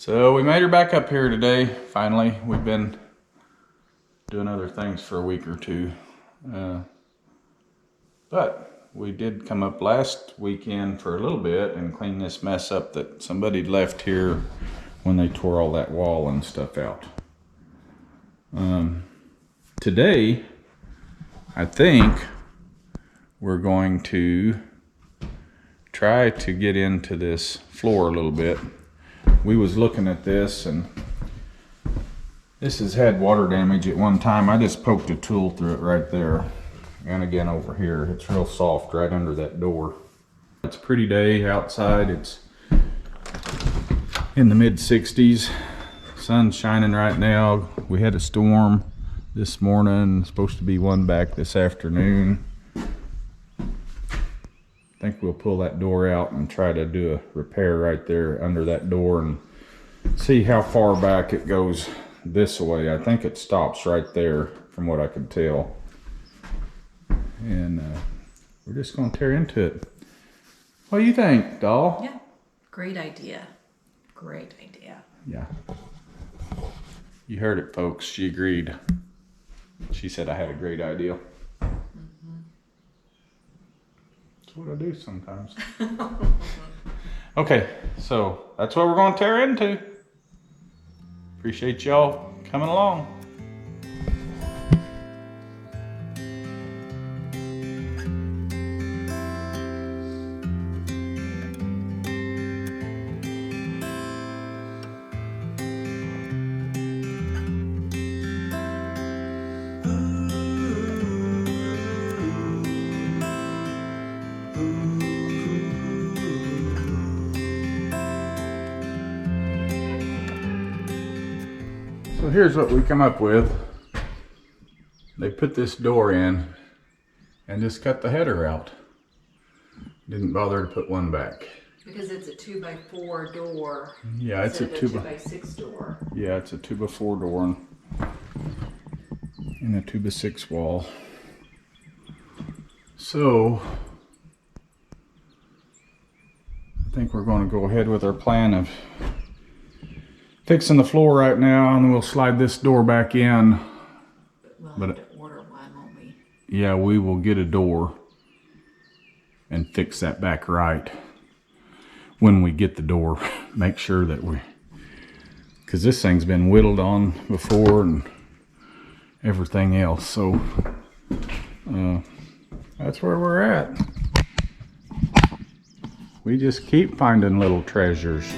So we made her back up here today, finally. We've been doing other things for a week or two. But we did come up last weekend for a little bit and clean this mess up that somebody left here when they tore all that wall and stuff out. Today, I think we're going to try to get into this floor a little bit. We was looking at this, and this has had water damage at one time. I just poked a tool through it right there, and again over here. It's real soft right under that door. It's a pretty day outside. It's in the mid-60s. Sun's shining right now. We had a storm this morning. Supposed to be one back this afternoon. I think we'll pull that door out and try to do a repair right there under that door and see how far back it goes this way. I think it stops right there from what I could tell. And we're just going to tear into it. What do you think, doll? Yeah, great idea. Great idea. Yeah. You heard it, folks. She agreed. She said I had a great idea. That's what I do sometimes. Okay, so that's what we're going to tear into. Appreciate y'all coming along. So here's what we come up with. They put this door in and just cut the header out. Didn't bother to put one back. Because it's a 2x4 door. Yeah, it's a 2x6 door. Yeah, it's a 2x4 door and a 2x6 wall. So I think we're going to go ahead with our plan of fixing the floor right now, and we'll slide this door back in. We'll have to order one, won't we? Yeah, we will get a door and fix that back right when we get the door. Make sure that because this thing's been whittled on before and everything else. So that's where we're at. We just keep finding little treasures.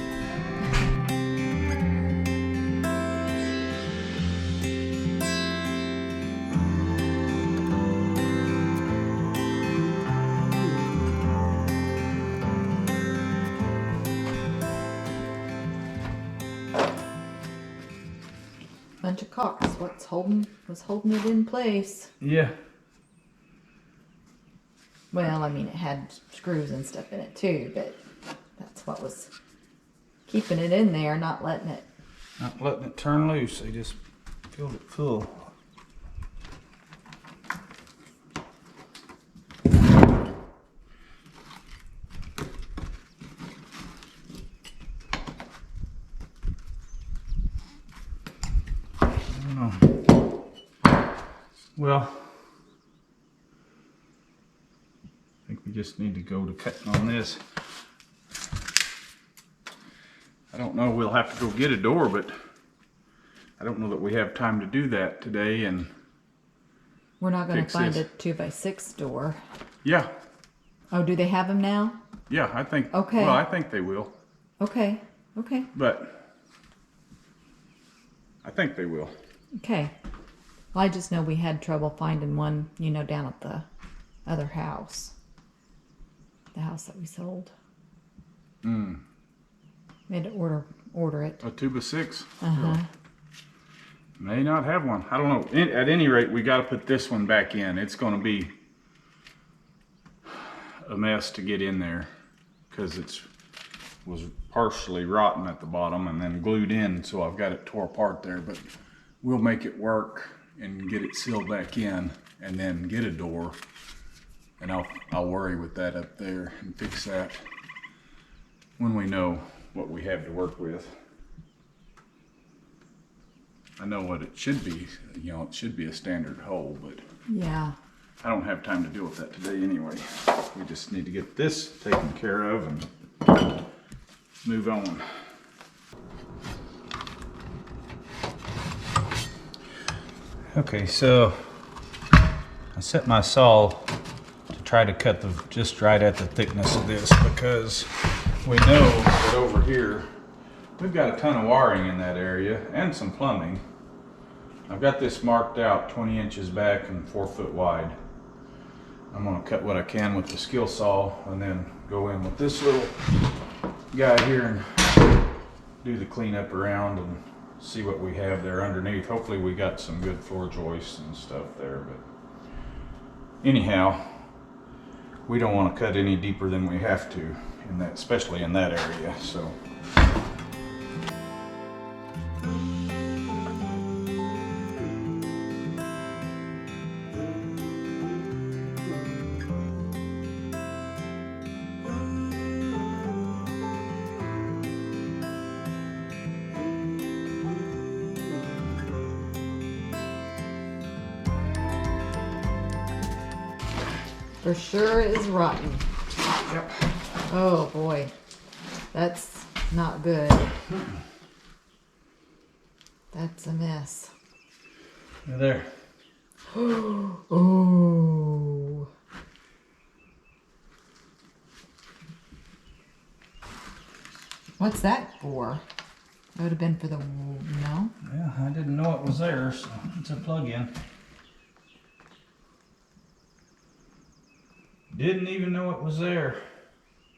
Bunch of caulks. Was holding it in place. Yeah. Well, I mean, it had screws and stuff in it too, but that's what was keeping it in there, not letting it. Not letting it turn loose. They just filled it full. Well, I think we just need to go to cutting on this. I don't know, we'll have to go get a door, but I don't know that we have time to do that today. And We're not going to find this. a 2x6 door. Yeah, Oh, do they have them now? yeah, I think, Okay. well, I think they will, Okay. Okay. but I think they will. Okay. Well, I just know we had trouble finding one, down at the other house. The house that we sold. We had to order it. A 2x6? Uh-huh. May not have one. I don't know. At any rate, we got to put this one back in. It's going to be a mess to get in there because it was partially rotten at the bottom and then glued in, so I've got it tore apart there. But we'll make it work and get it sealed back in, and then get a door, and I'll worry with that up there and fix that when we know what we have to work with. I know what it should be. You know, it should be a standard hole, but Yeah. I don't have time to deal with that today anyway. We just need to get this taken care of and move on. Okay, so I set my saw to try to cut just right at the thickness of this, because we know that over here we've got a ton of wiring in that area and some plumbing. I've got this marked out 20 inches back and 4 foot wide. I'm gonna cut what I can with the skill saw and then go in with this little guy here and do the cleanup around and see what we have there underneath. Hopefully we got some good floor joists and stuff there, but anyhow, we don't want to cut any deeper than we have to in that, especially in that area. So For sure it is rotten. yep. Oh boy. That's not good. That's a mess. There. Oh. What's that for? That would have been for the, no? Yeah, I didn't know it was there, so it's a plug-in. Didn't even know it was there.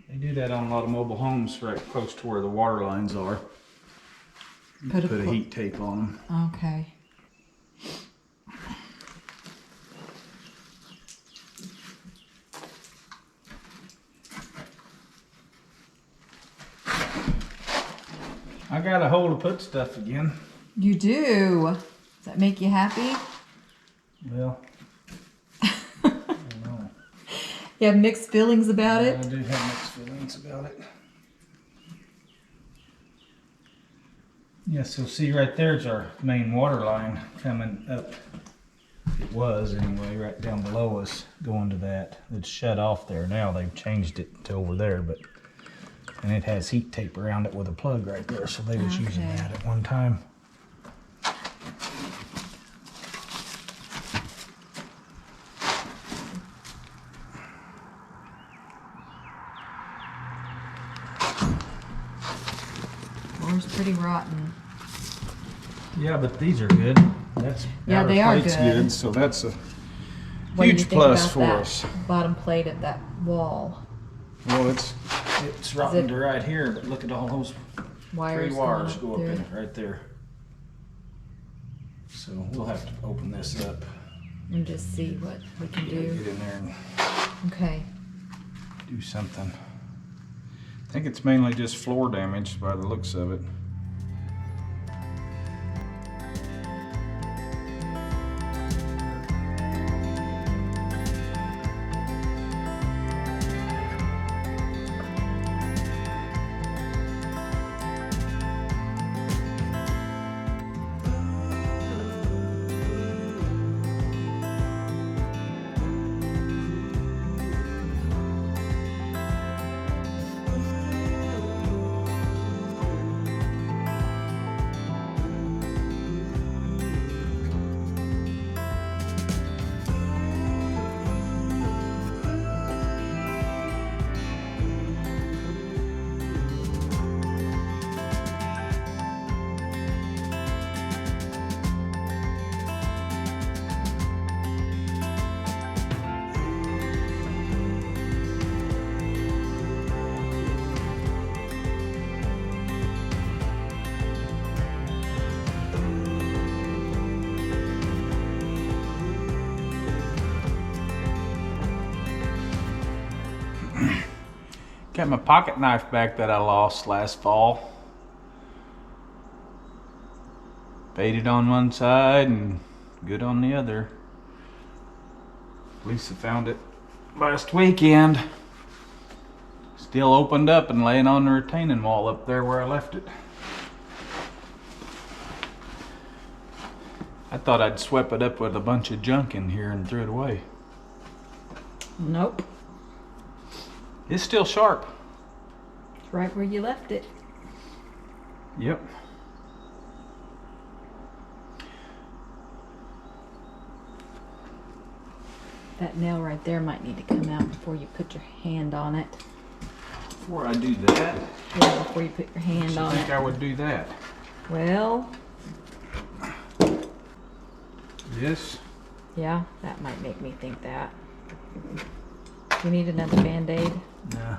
They do that on a lot of mobile homes right close to where the water lines are. Put a heat tape on them. Okay. I got a hole to put stuff again. You do? Does that make you happy? Well, I don't know. You have mixed feelings about I it? do have mixed feelings about it. Yeah, so see right there's our main water line coming up. It was anyway, right down below us, going to that. It's shut off there now. They've changed it to over there, but and it has heat tape around it with a plug right there. So they was using Okay. that at one time. Floor's pretty rotten. Yeah, but these are good. That's Yeah, they are plate's good. So that's a What do you huge think plus about for that us. bottom plate of that wall? Well, it's rotten it- to right here, but look at all those Wires, three wires going go up in through it right there. So we'll have to open this up. and just see what we can Get do. in there and Okay. do something. I think it's mainly just floor damage by the looks of it. Got my pocket knife back that I lost last fall. Faded on one side and good on the other. Lisa found it last weekend. Still opened up and laying on the retaining wall up there where I left it. I thought I'd swept it up with a bunch of junk in here and threw it away. Nope. It's still sharp. It's right where you left it. Yep. That nail right there might need to come out before you put your hand on it. Before I do that, Yeah, before you put your hand I on think it. I would do that. Well, This. yeah, that might make me think that. Do you need another Band-Aid? Nah.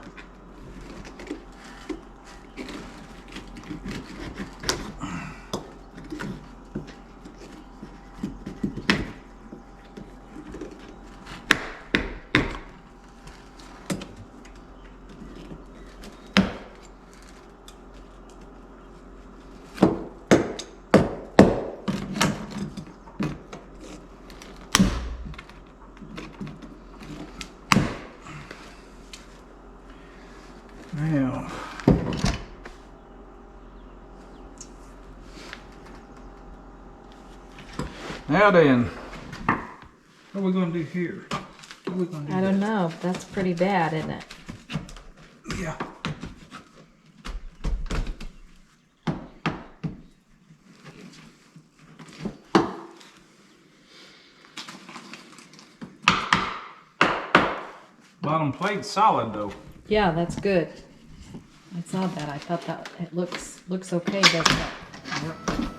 Now. Now then, what are we gonna do here? What are we gonna do? I don't know. That's pretty bad, isn't it? Yeah. Bottom plate's solid though. Yeah, that's good. I saw that. I thought that it looks okay, doesn't it?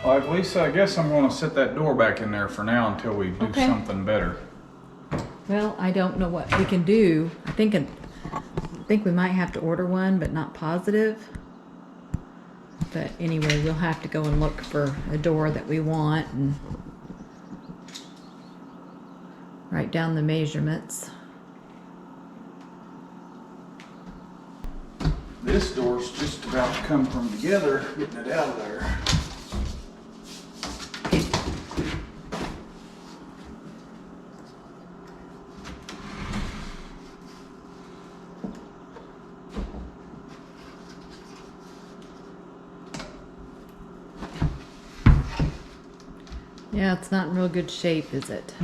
All right, Lisa, I guess I'm gonna set that door back in there for now until we do Okay. something better. Well, I don't know what we can do. I think we might have to order one, but not positive. But anyway, we'll have to go and look for a door that we want and write down the measurements. This door's just about to come from together, getting it out of there. Yeah, it's not in real good shape, is it?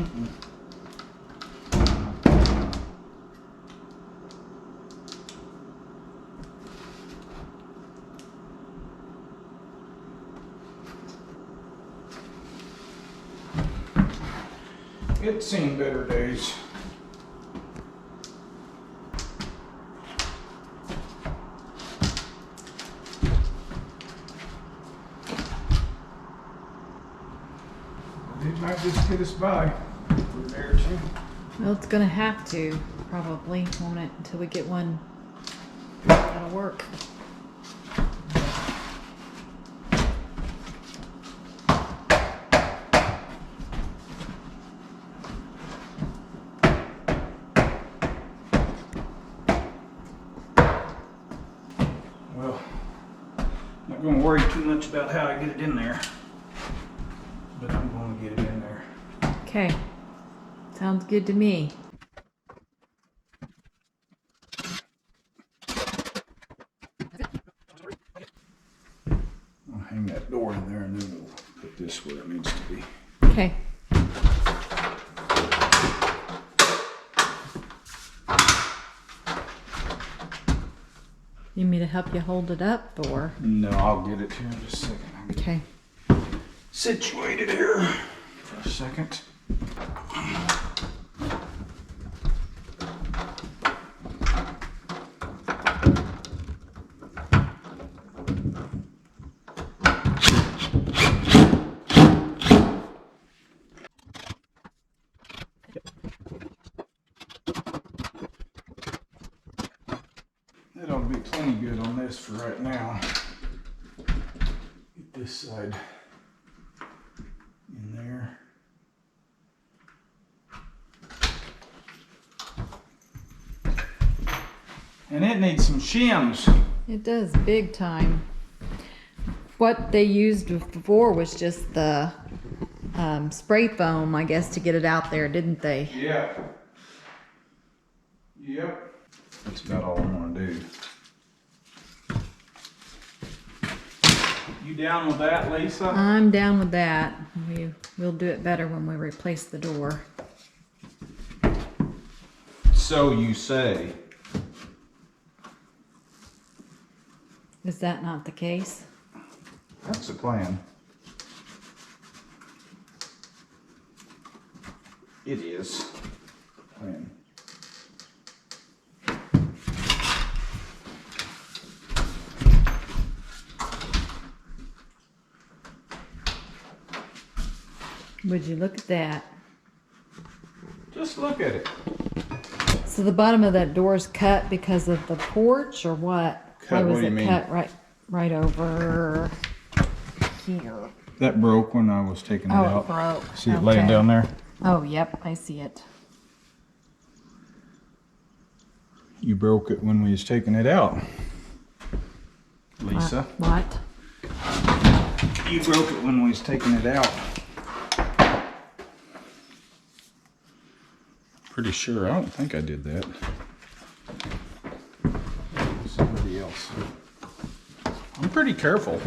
It's seen better days. It might just hit us by. We're there too. Well, it's gonna have to, probably, won't it, until we get one that'll work. Well, I'm not gonna worry too much about how I get it in there, but I'm gonna get it in there. Okay. Sounds good to me. I'll hang that door in there and then we'll put this where it needs to be. Okay. You need me to help you hold it up, or? No, I'll get it here in just a second. I'll get Okay. situated here for a second. That'll be plenty good on this for right now. Get this side in there. And it needs some shims. It does, big time. What they used before was just the spray foam, I guess, to get it out there, didn't they? Yeah. Yep. That's about all I'm gonna do. You down with that, Lisa? I'm down with that. We'll do it better when we replace the door. So you say. Is that not the case? That's the plan. It is. Plan. Would you look at that? Just look at it. So the bottom of that door is cut because of the porch, or what? Cut, Why was what do you it mean? cut right over here? That broke when I was taking it Oh, out. it broke. See it laying Okay. down there? Oh, yep, I see it. You broke it when we was taking it out. Lisa. What? You broke it when we was taking it out. Pretty sure. I don't think I did that. Somebody else. I'm pretty careful.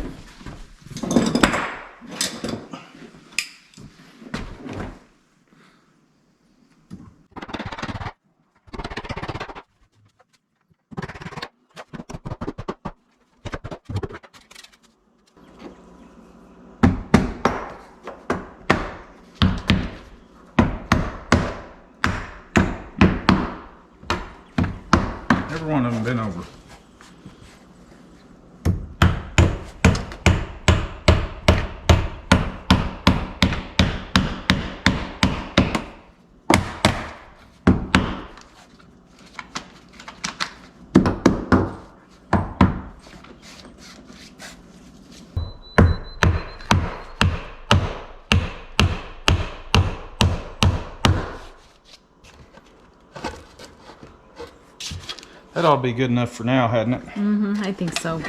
Every one of them been over. That ought to be good enough for now, hadn't it? Mm-hmm, I think so.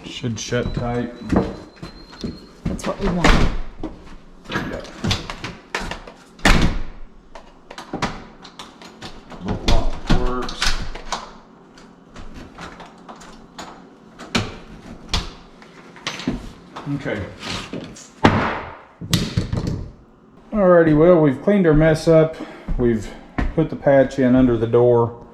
Should shut tight. That's what we want. Yep. Bolt lock works. Okay. Alrighty, well, we've cleaned our mess up. We've put the patch in under the door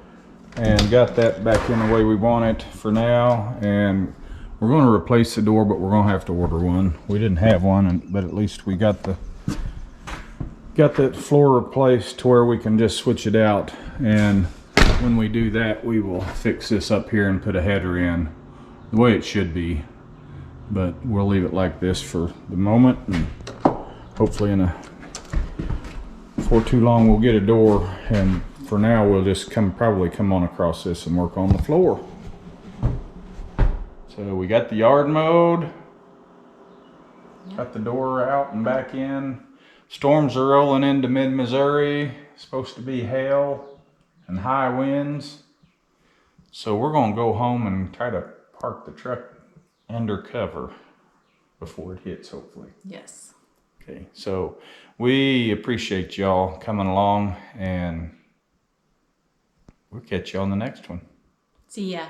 and got that back in the way we want it for now. And we're going to replace the door, but we're going to have to order one. We didn't have one, but at least we got that floor replaced to where we can just switch it out. And when we do that, we will fix this up here and put a header in the way it should be. But we'll leave it like this for the moment, and hopefully before too long we'll get a door. And for now we'll just probably come on across this and work on the floor. So we got the yard mowed, got the door out and back in. Storms are rolling into mid-Missouri. Supposed to be hail and high winds. So we're gonna go home and try to park the truck under cover before it hits, hopefully. Yes. Okay, so we appreciate y'all coming along, and we'll catch you on the next one. See ya.